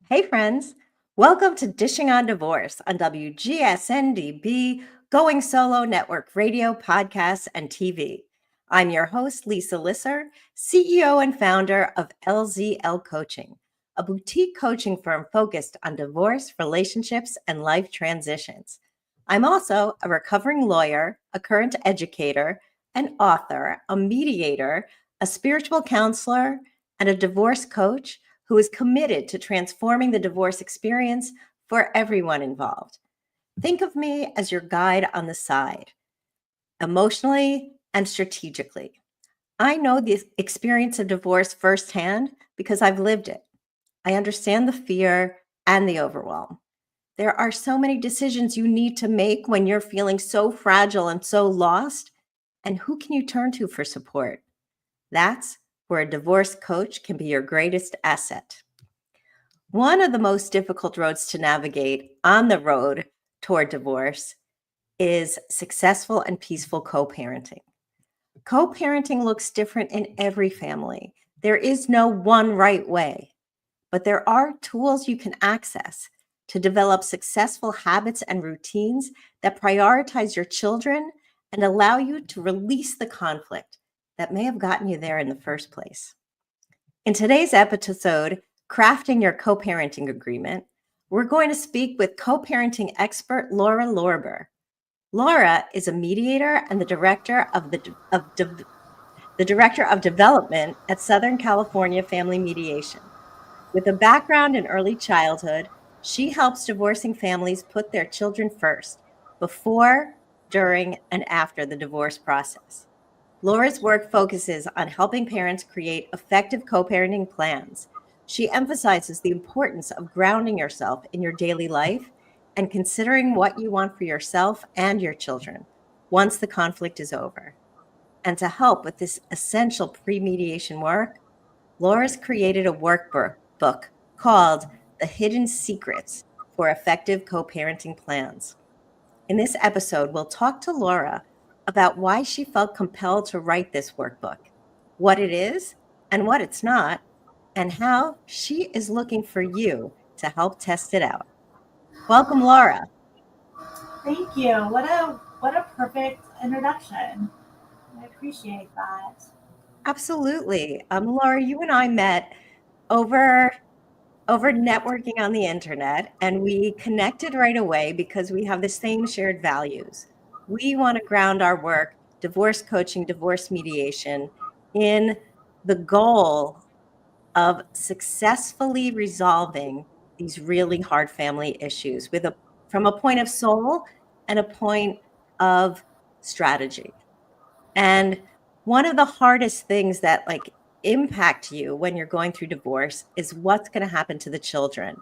Hey, friends. Welcome to Dishing on Divorce on WGSN-DB, Going Solo Network Radio, Podcasts, and TV. I'm your host, Lisa Lisser, CEO and founder of LZL Coaching, a boutique coaching firm focused on divorce, relationships, and life transitions. I'm also a recovering lawyer, a current educator, an author, a mediator, a spiritual counselor, and a divorce coach who is committed to transforming the divorce experience for everyone involved. Think of me as your guide on the side, emotionally and strategically. I know the experience of divorce firsthand because I've lived it. I understand the fear and the overwhelm. There are so many decisions you need to make when you're feeling so fragile and so lost. And who can you turn to for support? That's where a divorce coach can be your greatest asset. One of the most difficult roads to navigate on the road toward divorce is successful and peaceful co-parenting. Co-parenting looks different in every family. There is no one right way, but there are tools you can access to develop successful habits and routines that prioritize your children and allow you to release the conflict that may have gotten you there in the first place. In today's episode, Crafting Your Co-Parenting Agreement, we're going to speak with co-parenting expert Laura Lorber. Laura is a mediator and the director of development at Southern California Family Mediation. With a background in early childhood, she helps divorcing families put their children first, before, during, and after the divorce process. Laura's work focuses on helping parents create effective co-parenting plans. She emphasizes the importance of grounding yourself in your daily life and considering what you want for yourself and your children once the conflict is over. And to help with this essential pre-mediation work, Laura's created a workbook called The Hidden Secrets for Effective Co-Parenting Plans. In this episode, we'll talk to Laura about why she felt compelled to write this workbook, what it is and what it's not, and how she is looking for you to help test it out. Welcome, Laura. Thank you. What a perfect introduction. I appreciate that. Absolutely. Laura, you and I met over networking on the internet, and we connected right away because we have the same shared values. We want to ground our work, divorce coaching, divorce mediation, in the goal of successfully resolving these really hard family issues from a point of soul and a point of strategy. And one of the hardest things that impact you when you're going through divorce is what's going to happen to the children.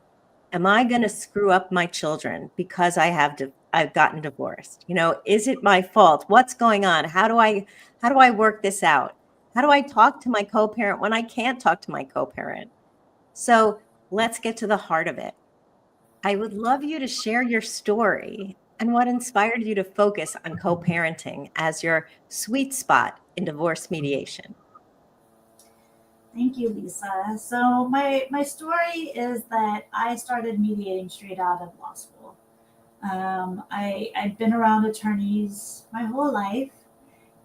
Am I going to screw up my children because I've gotten divorced? Is it my fault? What's going on? How do I work this out? How do I talk to my co-parent when I can't talk to my co-parent? So let's get to the heart of it. I would love you to share your story and what inspired you to focus on co-parenting as your sweet spot in divorce mediation. Thank you, Lisa. So my story is that I started mediating straight out of law school. I'd been around attorneys my whole life,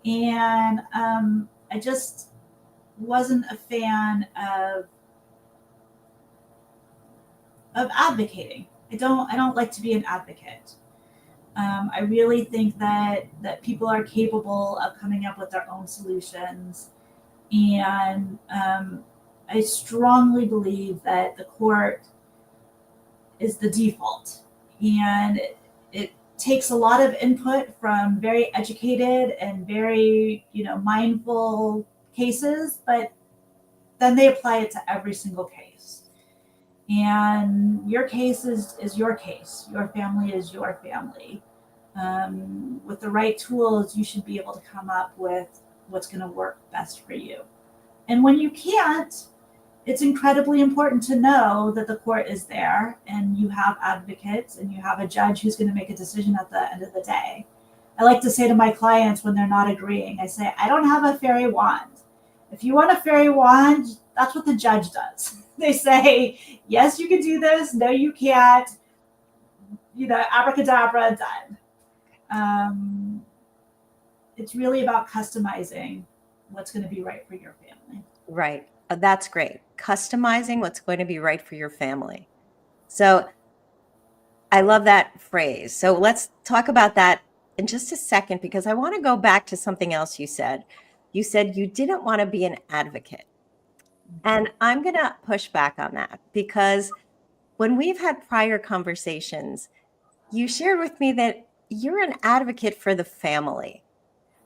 and I just wasn't a fan of advocating. I don't like to be an advocate. I really think that people are capable of coming up with their own solutions, and I strongly believe that the court is the default, and it takes a lot of input from very educated and very mindful cases, but then they apply it to every single case. And your case is your case. Your family is your family. With the right tools, you should be able to come up with what's going to work best for you. And when you can't, it's incredibly important to know that the court is there and you have advocates and you have a judge who's going to make a decision at the end of the day. I like to say to my clients when they're not agreeing, I say, I don't have a fairy wand. If you want a fairy wand, that's what the judge does. They say, yes, you can do this. No, you can't. Abracadabra, done. It's really about customizing what's going to be right for your family. Right. That's great. Customizing what's going to be right for your family. So I love that phrase. So let's talk about that in just a second, because I want to go back to something else you said. You said you didn't want to be an advocate. And I'm going to push back on that, because when we've had prior conversations, you shared with me that you're an advocate for the family.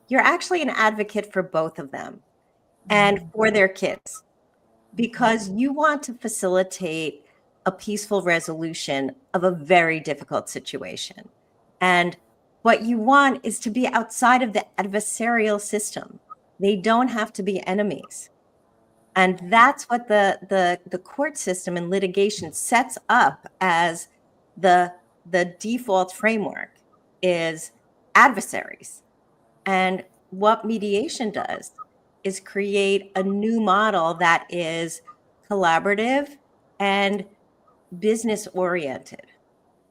You're actually an advocate for both of them and for their kids, because you want to facilitate a peaceful resolution of a very difficult situation. And what you want is to be outside of the adversarial system. They don't have to be enemies. And that's what the court system and litigation sets up as the default framework, is adversaries. And what mediation does is create a new model that is collaborative and business oriented.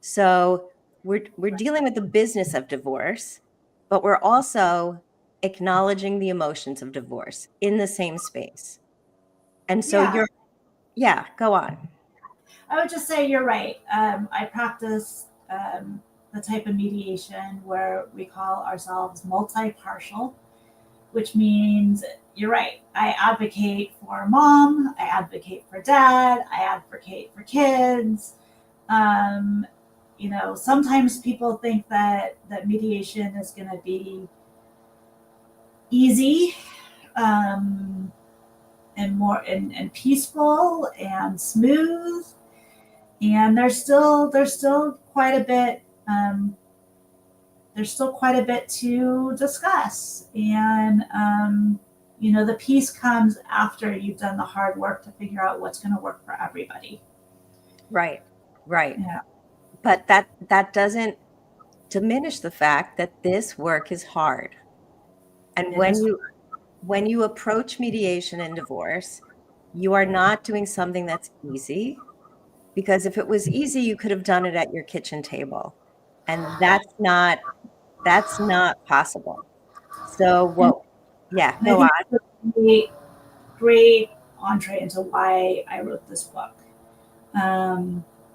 So we're dealing with the business of divorce, but we're also acknowledging the emotions of divorce in the same space. And so Yeah. go on. I would just say you're right. I practice the type of mediation where we call ourselves multi-partial, which means you're right. I advocate for mom, I advocate for dad, I advocate for kids. Sometimes people think that mediation is going to be easy and more and peaceful and smooth. And there's still quite a bit to discuss, and the peace comes after you've done the hard work to figure out what's going to work for everybody. Right. Yeah. But that doesn't diminish the fact that this work is hard. And when you approach mediation and divorce, you are not doing something that's easy. Because if it was easy, you could have done it at your kitchen table. And that's not possible. So And I go think on. it's a great entree into why I wrote this book,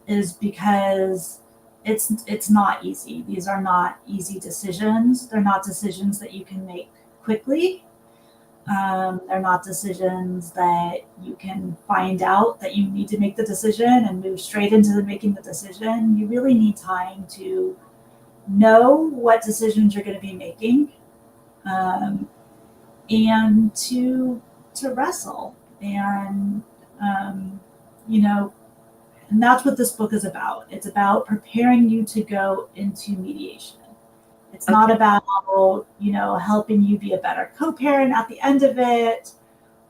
is because it's not easy. These are not easy decisions. They're not decisions that you can make quickly. They're not decisions that you can find out that you need to make the decision and move straight into making the decision. You really need time to know what decisions you're going to be making, and to wrestle. And and that's what this book is about. It's about preparing you to go into mediation. It's not about, helping you be a better co-parent at the end of it,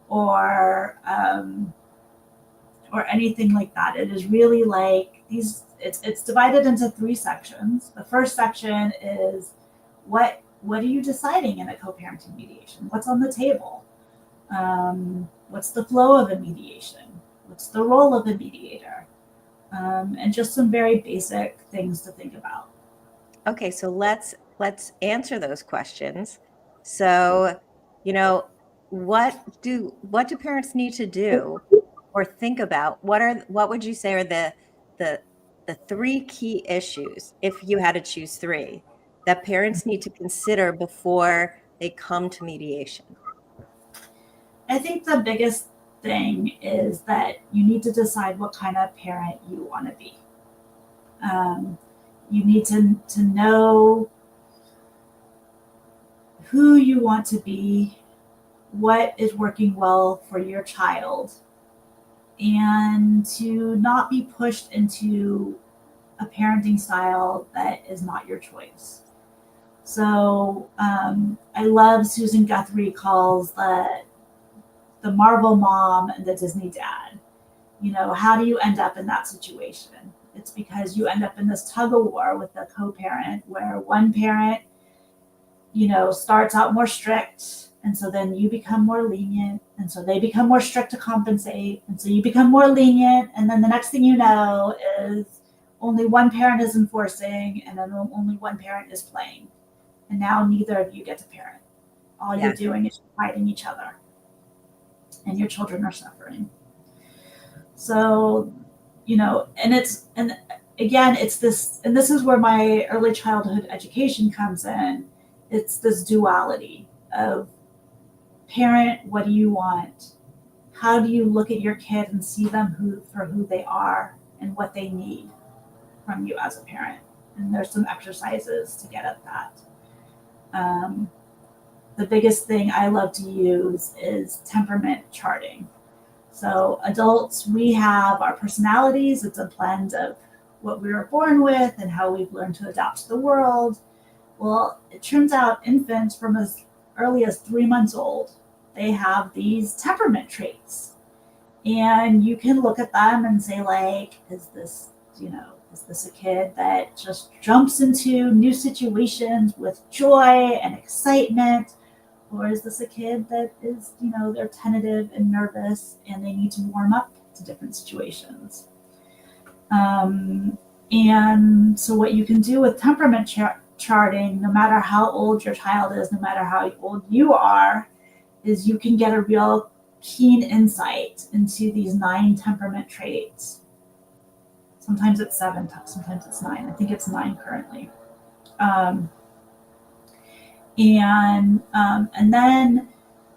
or anything like that. It is really like these. It's divided into 3 sections. The first section is what are you deciding in a co-parenting mediation? What's on the table? What's the flow of a mediation? What's the role of a mediator? And just some very basic things to think about. Okay, so let's answer those questions. So, what do parents need to do or think about? What would you say are the 3 key issues, if you had to choose 3, that parents need to consider before they come to mediation? I think the biggest thing is that you need to decide what kind of parent you want to be. You need to know who you want to be, what is working well for your child, and to not be pushed into a parenting style that is not your choice. So I love Susan Guthrie calls the Marvel mom and the Disney dad. How do you end up in that situation? It's because you end up in this tug of war with a co-parent, where one parent, starts out more strict And so then you become more lenient. And so they become more strict to compensate. And so you become more lenient. And then the next thing you know is only one parent is enforcing and then only one parent is playing. And now neither of you get to parent. All Yeah. you're doing is fighting each other. And your children are suffering. So, and again, it's this, and this is where my early childhood education comes in. It's this duality of parent, what do you want? How do you look at your kid and see them for who they are and what they need from you as a parent? And there's some exercises to get at that. The biggest thing I love to use is temperament charting. So adults, we have our personalities. It's a blend of what we were born with and how we've learned to adapt to the world. Well, it turns out infants from as early as 3 months old, they have these temperament traits. And you can look at them and say, like, is this a kid that just jumps into new situations with joy and excitement? Or is this a kid that is, they're tentative and nervous and they need to warm up to different situations? And so what you can do with temperament charting, no matter how old your child is, no matter how old you are, is you can get a real keen insight into these 9 temperament traits. Sometimes it's 7, sometimes it's 9. I think it's 9 currently. And then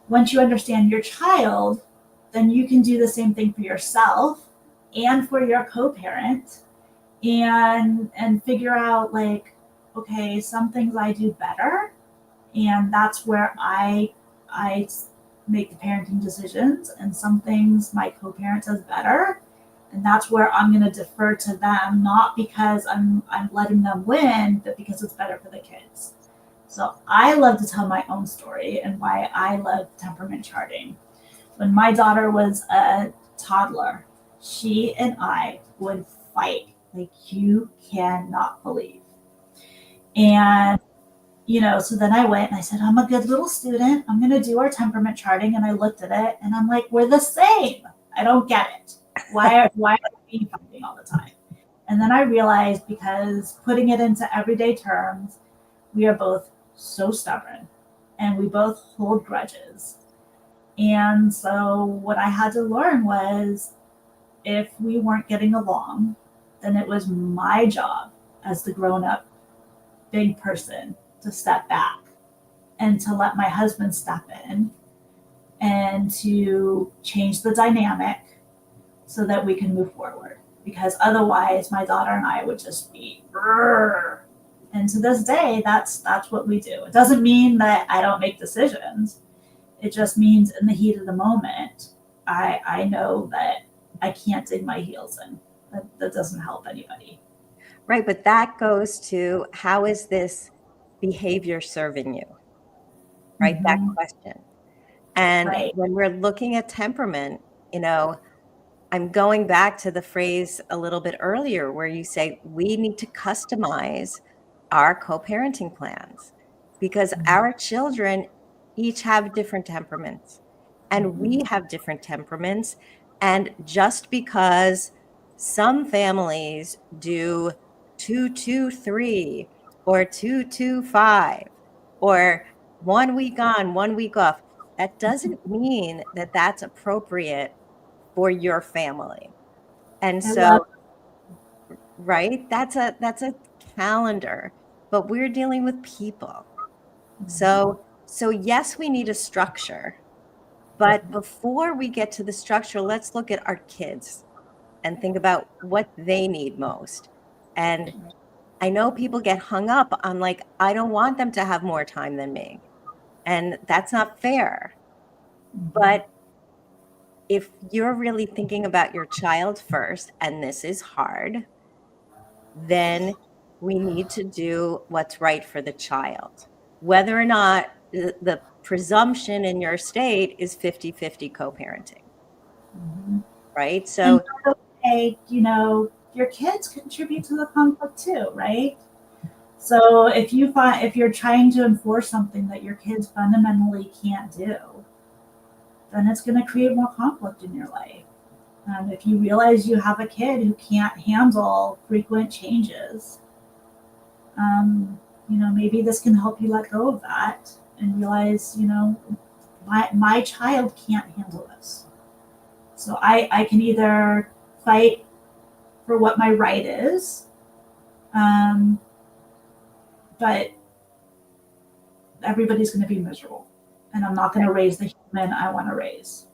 once you understand your child, then you can do the same thing for yourself and for your co-parent and figure out, like, okay, some things I do better, and that's where I make the parenting decisions, and some things my co-parent does better, and that's where I'm going to defer to them, not because I'm letting them win, but because it's better for the kids. So I love to tell my own story and why I love temperament charting. When my daughter was a toddler, she and I would fight like you cannot believe. And, so then I went and I said, I'm a good little student. I'm going to do our temperament charting. And I looked at it and I'm like, we're the same. I don't get it. Why are we fighting all the time? And then I realized, because putting it into everyday terms, we are both so stubborn and we both hold grudges. And so what I had to learn was, if we weren't getting along, then it was my job as the grown-up big person to step back and to let my husband step in and to change the dynamic so that we can move forward. Because otherwise my daughter and I would just be brrr. And to this day, that's what we do. It doesn't mean that I don't make decisions. It just means in the heat of the moment, I know that I can't dig my heels in. That doesn't help anybody. Right, but that goes to, how is this behavior serving you? Right, that question. And Right. when we're looking at temperament, I'm going back to the phrase a little bit earlier where you say we need to customize our co-parenting plans, because our children each have different temperaments and we have different temperaments. And just because some families do 2-2-3 or 2-2-5 or 1 week on, 1 week off, that doesn't mean that that's appropriate for your family. And so, right, that's a calendar, but we're dealing with people. So yes, we need a structure, but before we get to the structure, let's look at our kids and think about what they need most. And I know people get hung up on, like, I don't want them to have more time than me. And that's not fair. But if you're really thinking about your child first, and this is hard, then we need to do what's right for the child. Whether or not the presumption in your state is 50-50 co-parenting, right? So, and your kids contribute to the conflict too, right? So if you're trying to enforce something that your kids fundamentally can't do, then it's going to create more conflict in your life. If you realize you have a kid who can't handle frequent changes, maybe this can help you let go of that and realize, my child can't handle this. So I can either fight for what my right is, but everybody's going to be miserable, and I'm not going to raise the human I want to raise.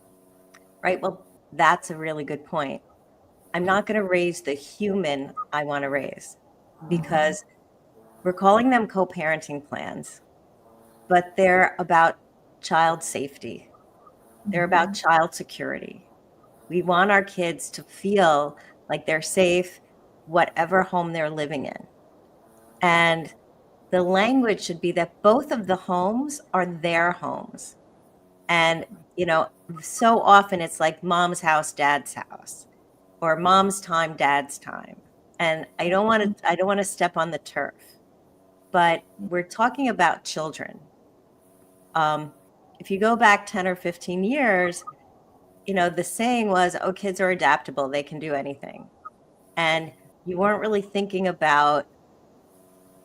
Right. Well, that's a really good point. I'm not going to raise the human I want to raise, because we're calling them co-parenting plans, but they're about child safety. They're about child security. We want our kids to feel like they're safe, whatever home they're living in. And the language should be that both of the homes are their homes. And, so often it's like mom's house, dad's house, or mom's time, dad's time. And I don't want to step on the turf, but we're talking about children. If you go back 10 or 15 years, the saying was, oh, kids are adaptable. They can do anything. And you weren't really thinking about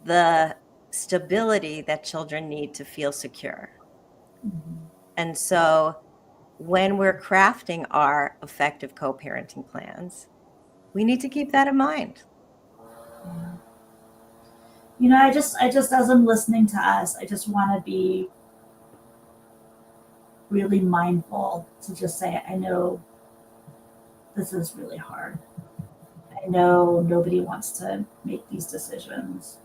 the stability that children need to feel secure. And so when we're crafting our effective co-parenting plans, we need to keep that in mind. I just as I'm listening to us, I just want to be really mindful to just say, I know this is really hard. I know nobody wants to make these decisions.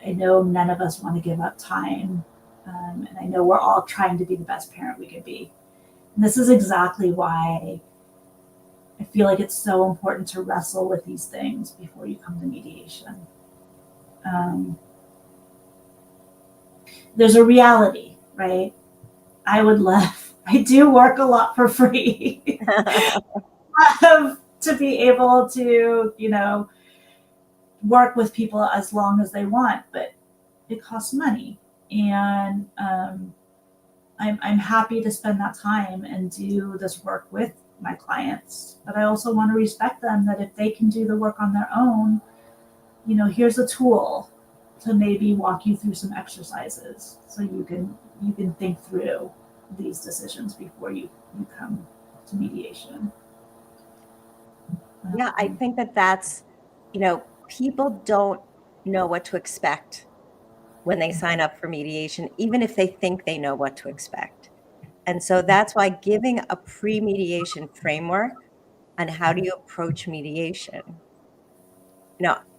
I know none of us want to give up time. And I know we're all trying to be the best parent we could be. And this is exactly why I feel like it's so important to wrestle with these things before you come to mediation. There's a reality, right? I do work a lot for free. To be able to, work with people as long as they want, but it costs money. And I'm happy to spend that time and do this work with my clients. But I also want to respect them, that if they can do the work on their own, here's a tool to maybe walk you through some exercises so you can think through these decisions before you come to mediation. Yeah, I think that's, people don't know what to expect when they sign up for mediation, even if they think they know what to expect. And so that's why giving a pre-mediation framework on how do you approach mediation,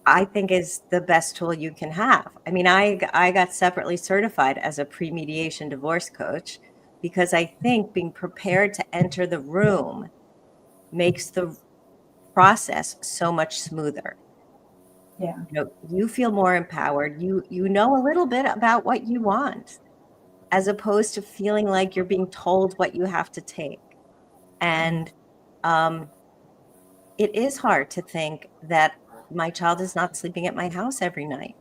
I think is the best tool you can have. I mean, I got separately certified as a pre-mediation divorce coach because I think being prepared to enter the room makes the process so much smoother. Yeah. You feel more empowered. You know a little bit about what you want, as opposed to feeling like you're being told what you have to take. And it is hard to think that my child is not sleeping at my house every night,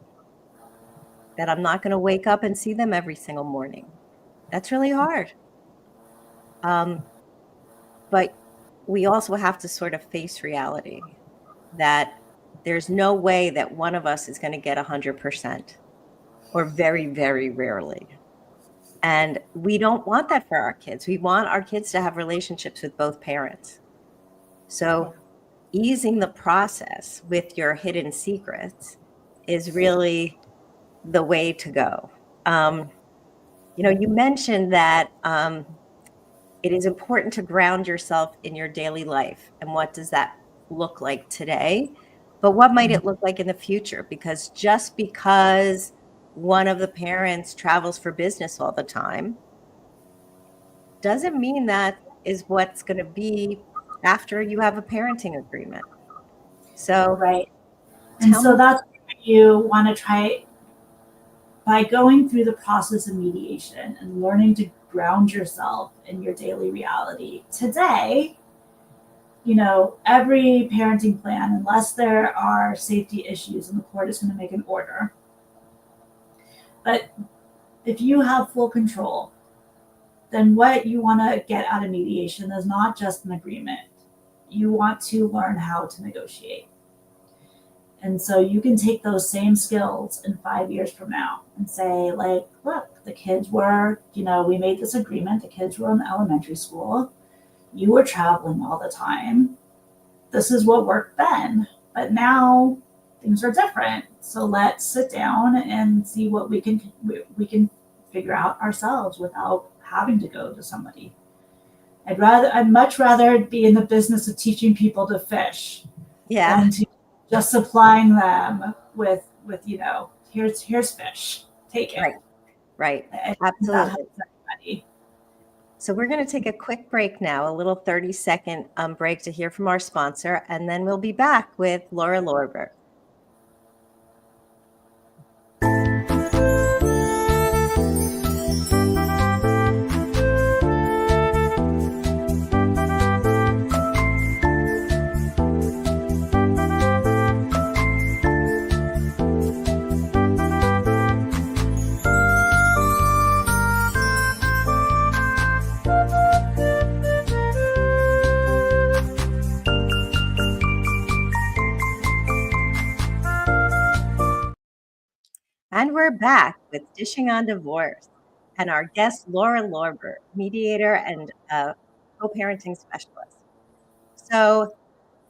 that I'm not going to wake up and see them every single morning. That's really hard. But we also have to sort of face reality that there's no way that one of us is going to get 100%, or very, very rarely. And we don't want that for our kids. We want our kids to have relationships with both parents. So easing the process with your hidden secrets is really the way to go. You mentioned that it is important to ground yourself in your daily life. And what does that look like today? But what might it look like in the future? Because just because one of the parents travels for business all the time doesn't mean that is what's going to be after you have a parenting agreement. So, right. And so that's what you want to try by going through the process of mediation and learning to ground yourself in your daily reality. Today, every parenting plan, unless there are safety issues and the court is going to make an order, But if you have full control, then what you want to get out of mediation is not just an agreement. You want to learn how to negotiate. And so you can take those same skills in 5 years from now and say, like, look, the kids were, we made this agreement. The kids were in elementary school. You were traveling all the time. This is what worked then. But now things are different. So let's sit down and see what we can figure out ourselves without having to go to somebody. I'd much rather be in the business of teaching people to fish than to just supplying them with here's fish, take it. Right. Absolutely. So we're going to take a quick break now, a little 30-second break to hear from our sponsor, and then we'll be back with Laura Lorber. And we're back with Dishing on Divorce and our guest, Laura Lorber, mediator and co-parenting specialist. So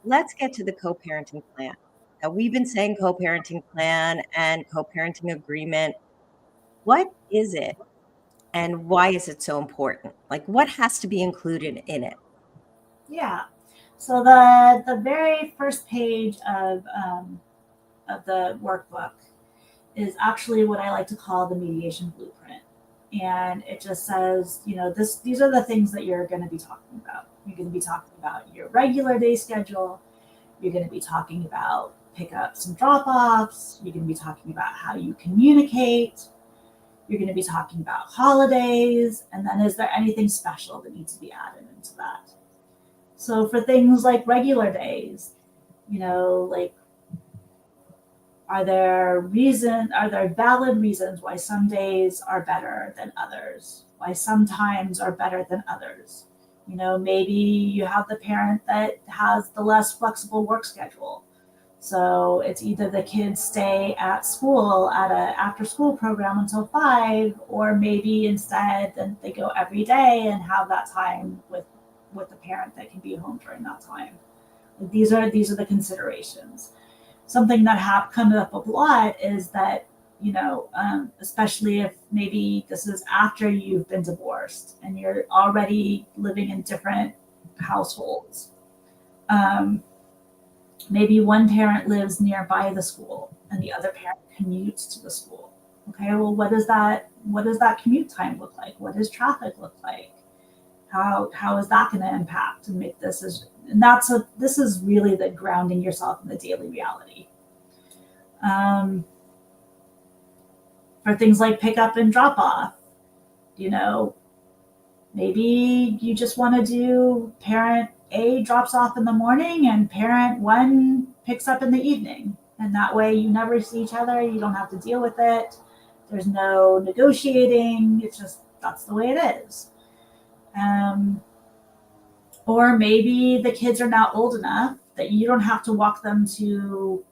let's get to the co-parenting plan. Now, we've been saying co-parenting plan and co-parenting agreement. What is it and why is it so important? Like, what has to be included in it? Yeah. So the very first page of the workbook is actually what I like to call the mediation blueprint. And it just says, these are the things that you're going to be talking about. You're going to be talking about your regular day schedule. You're going to be talking about pickups and drop-offs. You're going to be talking about how you communicate. You're going to be talking about holidays. And then is there anything special that needs to be added into that? So for things like regular days, are there valid reasons why some days are better than others? Why some times are better than others? Maybe you have the parent that has the less flexible work schedule. So it's either the kids stay at school at an after school program until 5, or maybe instead then they go every day and have that time with the parent that can be home during that time. These are the considerations. Something that comes up a lot is that, especially if maybe this is after you've been divorced and you're already living in different households. Maybe one parent lives nearby the school and the other parent commutes to the school. Okay, well, what does that commute time look like? What does traffic look like? How is that going to impact and make this this is really the grounding yourself in the daily reality. For things like pick up and drop off, maybe you just want to do parent A drops off in the morning and parent 1 picks up in the evening. And that way you never see each other. You don't have to deal with it. There's no negotiating. It's just, that's the way it is. Or maybe the kids are now old enough that you don't have to walk them to,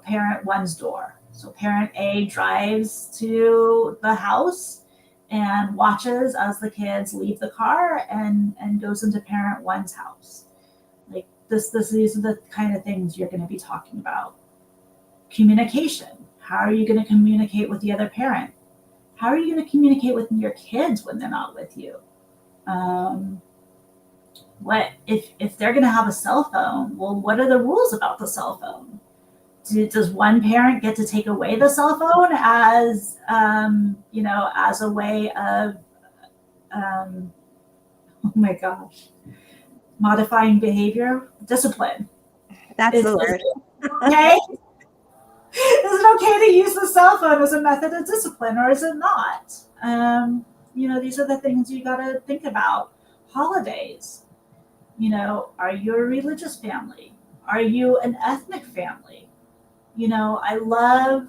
parent 1's door. So parent A drives to the house and watches as the kids leave the car and goes into parent 1's house. Like these are the kind of things you're going to be talking about. Communication. How are you going to communicate with the other parent? How are you going to communicate with your kids when they're not with you? What if they're going to have a cell phone? Well, what are the rules about the cell phone? Does one parent get to take away the cell phone as as a way of oh my gosh, modifying behavior, discipline? That's the word. Okay. Is it okay to use the cell phone as a method of discipline, or is it not? These are the things you got to think about. Holidays. Are you a religious family? Are you an ethnic family? I love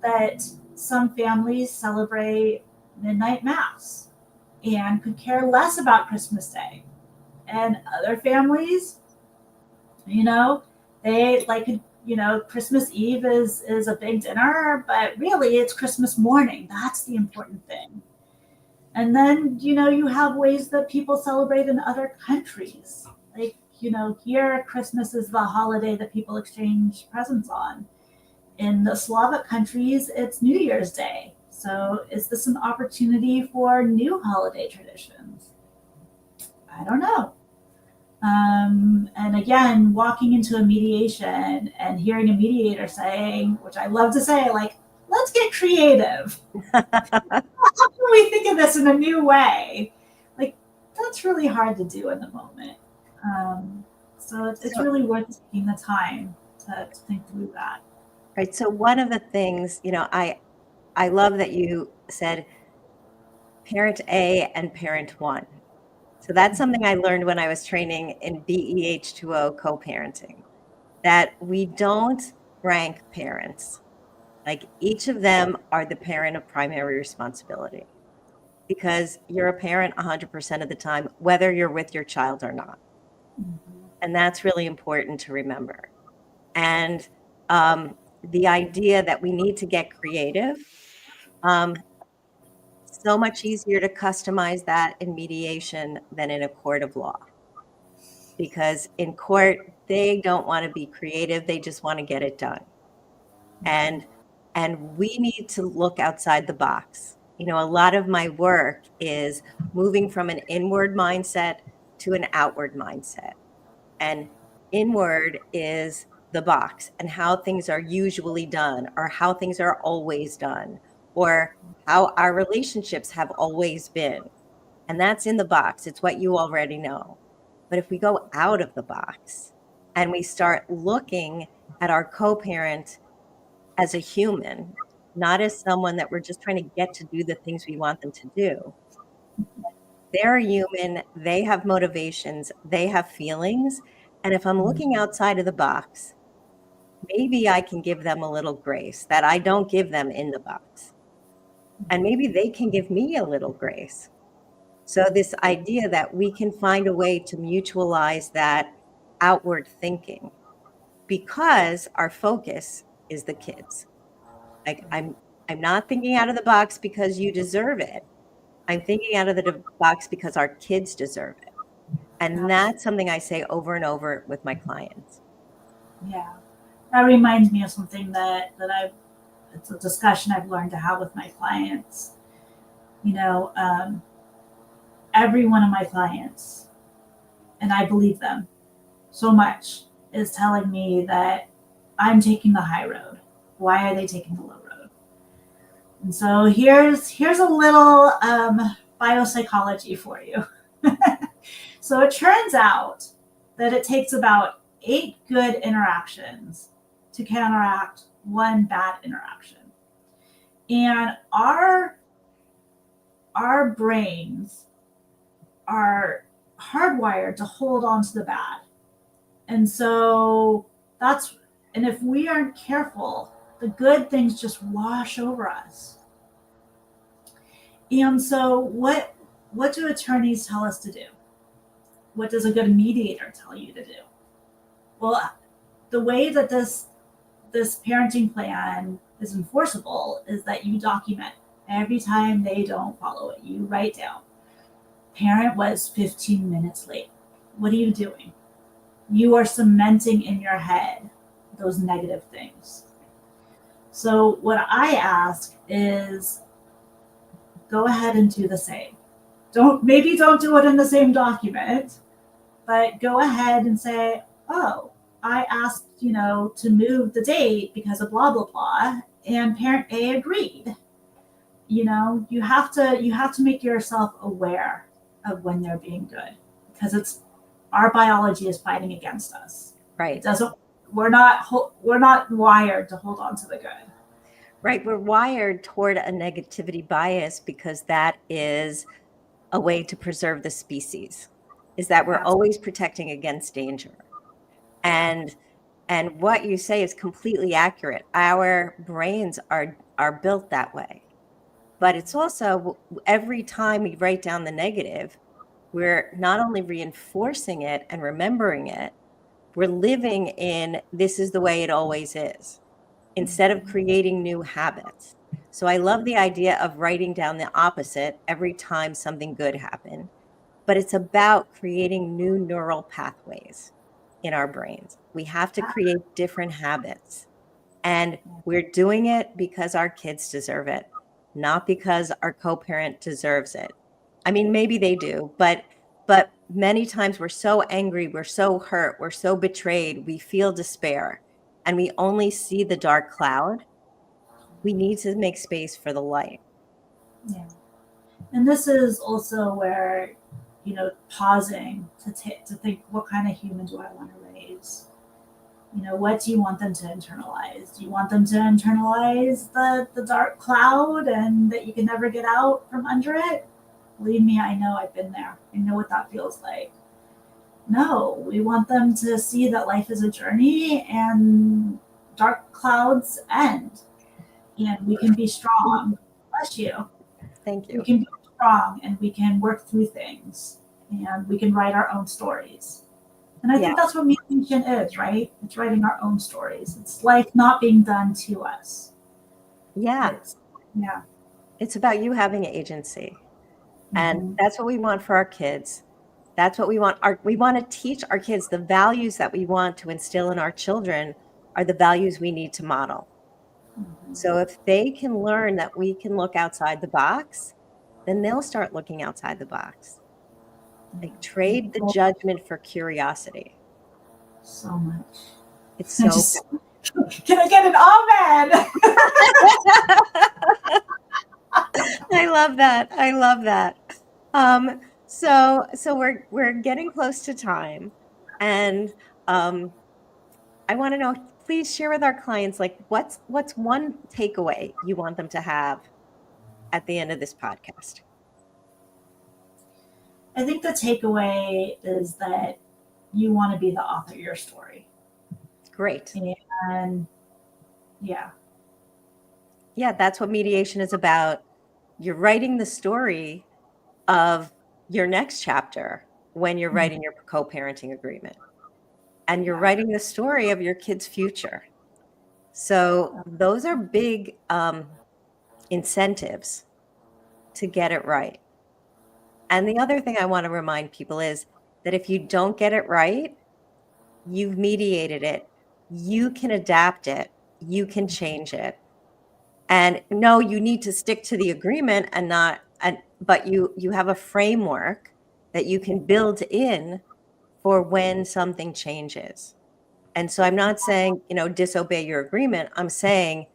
that some families celebrate midnight mass and could care less about Christmas Day. And other families, they like, Christmas Eve is a big dinner, but really it's Christmas morning. That's the important thing. And then, you have ways that people celebrate in other countries. Like, here Christmas is the holiday that people exchange presents on. In the Slavic countries, it's New Year's Day. So is this an opportunity for new holiday traditions? I don't know. And again, walking into a mediation and hearing a mediator saying, which I love to say, like, let's get creative. How can we think of this in a new way? Like, that's really hard to do in the moment. So it's really worth taking the time to think through that. Right. So one of the things, I love that you said parent A and parent one. So that's something I learned when I was training in BEH2O co-parenting, that we don't rank parents. Like each of them are the parent of primary responsibility, because you're a parent 100% of the time, whether you're with your child or not. And that's really important to remember. And the idea that we need to get creative, so much easier to customize that in mediation than in a court of law. Because in court, they don't want to be creative. They just want to get it done. And we need to look outside the box. A lot of my work is moving from an inward mindset to an outward mindset. And inward is the box and how things are usually done, or how things are always done, or how our relationships have always been. And that's in the box. It's what you already know. But if we go out of the box and we start looking at our co-parent as a human, not as someone that we're just trying to get to do the things we want them to do. They're human. They have motivations. They have feelings. And if I'm looking outside of the box, maybe I can give them a little grace that I don't give them in the box. And maybe they can give me a little grace. So this idea that we can find a way to mutualize that outward thinking, because our focus is the kids. Like I'm not thinking out of the box because you deserve it. I'm thinking out of the box because our kids deserve it. And that's something I say over and over with my clients. Yeah. That reminds me of something that it's a discussion I've learned to have with my clients. Every one of my clients, and I believe them so much, is telling me that I'm taking the high road. Why are they taking the low road? And so here's a little biopsychology for you. So it turns out that it takes about 8 good interactions to counteract 1 bad interaction. And our brains are hardwired to hold on to the bad. And so and if we aren't careful, the good things just wash over us. And so what do attorneys tell us to do? What does a good mediator tell you to do? Well, the way that this parenting plan is enforceable is that you document every time they don't follow it. You write down, parent was 15 minutes late. What are you doing? You are cementing in your head those negative things. So what I ask is, go ahead and do the same. Maybe don't do it in the same document, but go ahead and say, oh, I asked, to move the date because of blah, blah, blah, and parent A agreed. You have to make yourself aware of when they're being good, because our biology is fighting against us. Right. We're not wired to hold on to the good. Right. We're wired toward a negativity bias because that is a way to preserve the species, is that we're always protecting against danger. And what you say is completely accurate. Our brains are are built that way. But it's also every time we write down the negative, we're not only reinforcing it and remembering it, we're living in this is the way it always is, instead of creating new habits. So I love the idea of writing down the opposite every time something good happened, but it's about creating new neural pathways in our brains. We have to create different habits. And we're doing it because our kids deserve it, not because our co-parent deserves it. I mean, maybe they do, but many times we're so angry, we're so hurt, we're so betrayed, we feel despair, and we only see the dark cloud. We need to make space for the light. Yeah. And this is also where, pausing to think, what kind of human do I want to raise? What do you want them to internalize? Do you want them to internalize the dark cloud and that you can never get out from under it? Believe me, I know, I've been there. I know what that feels like. No, we want them to see that life is a journey and dark clouds end. And we can be strong. Bless you. Thank you. We can be strong and we can work through things and we can write our own stories. And I think that's what mediation is, right? It's writing our own stories. It's life not being done to us. Yeah. It's about you having agency. And that's what we want for our kids. That's what we want. We want to teach our kids the values that we want to instill in our children are the values we need to model. So if they can learn that we can look outside the box, then they'll start looking outside the box. Like trade the judgment for curiosity. So much. It's so. Can I get an amen? I love that. I love that. So we're getting close to time, and I want to know. Please share with our clients, like what's one takeaway you want them to have at the end of this podcast. I think the takeaway is that you want to be the author of your story. Great. And that's what mediation is about. You're writing the story of your next chapter when you're writing your co-parenting agreement. And you're writing the story of your kid's future. So those are big incentives to get it right. And the other thing I want to remind people is that if you don't get it right, you've mediated it. You can adapt it. You can change it. And no, you need to stick to the agreement but you have a framework that you can build in for when something changes. And so I'm not saying, disobey your agreement. I'm saying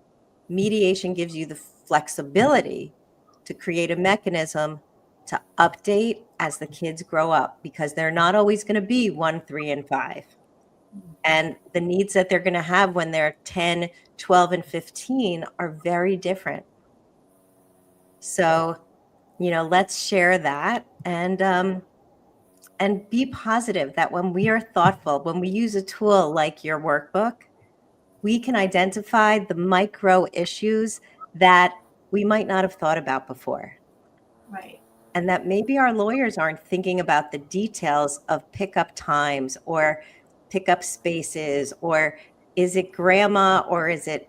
mediation gives you the flexibility to create a mechanism to update as the kids grow up, because they're not always going to be 1, 3, and 5. And the needs that they're going to have when they're 10, 12, and 15 are very different. So, let's share that and be positive that when we are thoughtful, when we use a tool like your workbook, we can identify the micro issues that we might not have thought about before. Right. And that maybe our lawyers aren't thinking about the details of pickup times or pickup spaces, or is it grandma or is it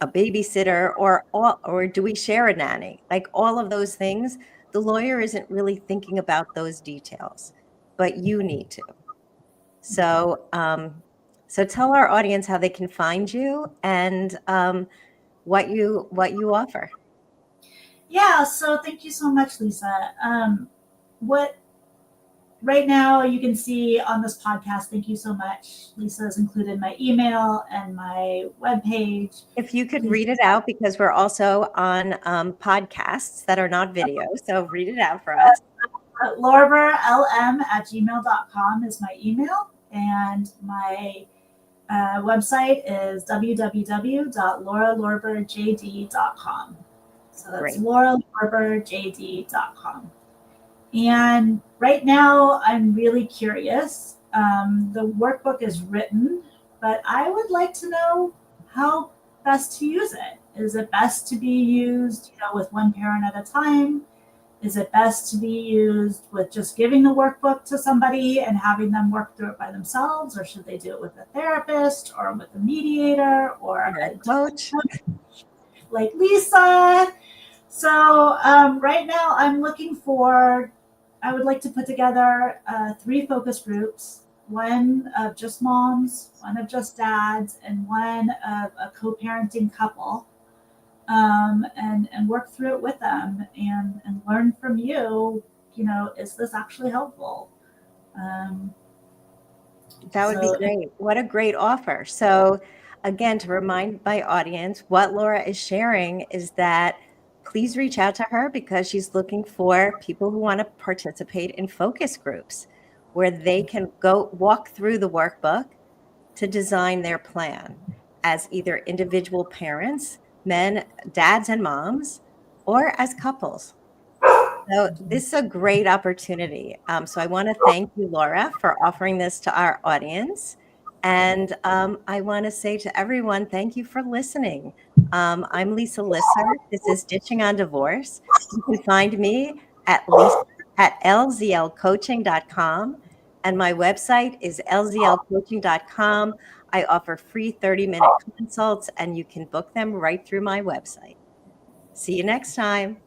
a babysitter or do we share a nanny? Like all of those things, the lawyer isn't really thinking about those details, but you need to. So tell our audience how they can find you and what you offer. Yeah, so thank you so much, Lisa. Right now you can see on this podcast, thank you so much. Lisa has included my email and my webpage. If you could read it out, because we're also on podcasts that are not video, so read it out for us. LorberLM@gmail.com is my email, and my website is www.lauralorberjd.com. So that's lauralorberjd.com. And right now, I'm really curious. The workbook is written, but I would like to know how best to use it. Is it best to be used, with one parent at a time? Is it best to be used with just giving the workbook to somebody and having them work through it by themselves? Or should they do it with a therapist or with a mediator or Or a a coach? like Lisa? So right now I would like to put together 3 focus groups, one of just moms, one of just dads, and one of a co-parenting couple, and work through it with them and learn from you, is this actually helpful? Um, That would be so if, great. What a great offer. So, again, to remind my audience, what Laura is sharing is that please reach out to her because she's looking for people who want to participate in focus groups where they can go walk through the workbook to design their plan as either individual parents, men, dads, and moms, or as couples. So this is a great opportunity. So I want to thank you, Laura, for offering this to our audience. And I want to say to everyone, thank you for listening. I'm Lisa Lisser. This is Ditching on Divorce. You can find me at Lisa at lzlcoaching.com. And my website is lzlcoaching.com. I offer free 30-minute consults, and you can book them right through my website. See you next time.